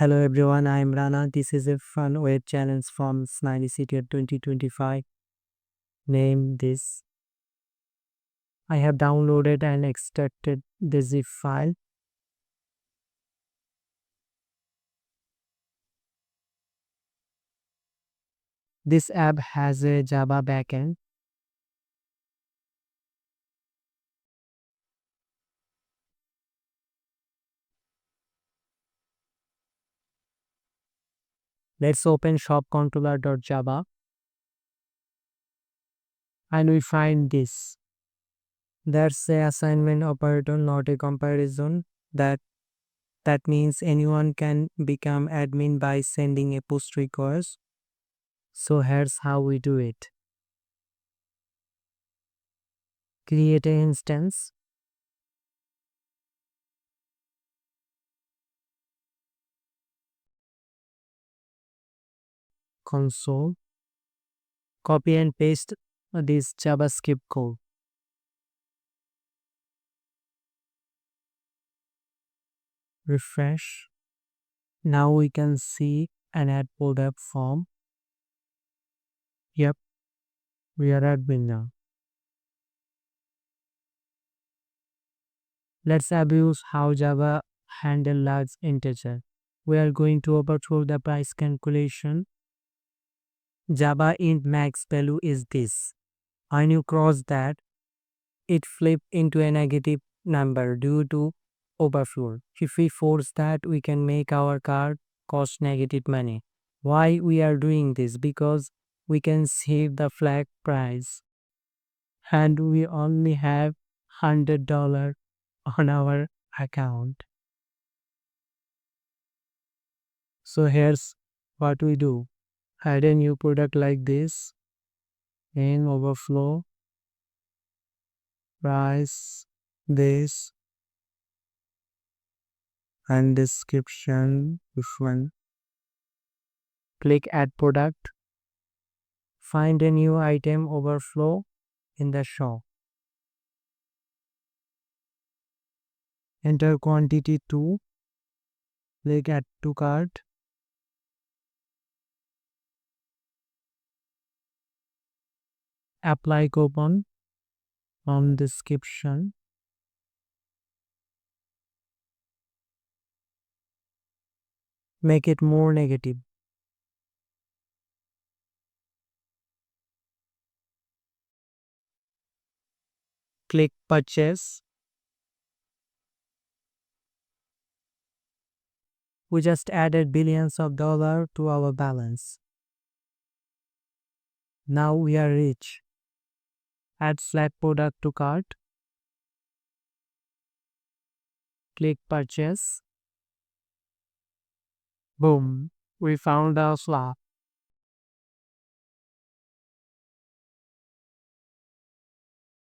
Hello everyone, I am Rana. This is a fun web challenge from SmileCTF 2025. Name this. I have downloaded and extracted the zip file. This app has a Java backend. Let's open shopcontroller.java and we find this. That's the assignment operator, not a comparison. That means anyone can become admin by sending a push request. So here's how we do it. Create an instance. Console. Copy and paste this JavaScript code. Refresh. Now we can see an add pulled-up form. Yep, we are admin now. Let's abuse how Java handle large integer. We are going to overthrow the price calculation. Java int max value is this. When you cross that, it flip into a negative number due to overflow. If we force that, we can make our card cost negative money. Why we are doing this? Because we can save the flag price and we only have $100 on our account. So here's what we do. Add a new product like this in overflow price this and description this one. Click add product. Find a new item overflow in the shop. Enter quantity 2. Click add to cart. Apply coupon on description. Make it more negative. Click purchase. We just added billions of dollars to our balance. Now we are rich. Add flat product to cart. Click purchase. Boom, we found our flag.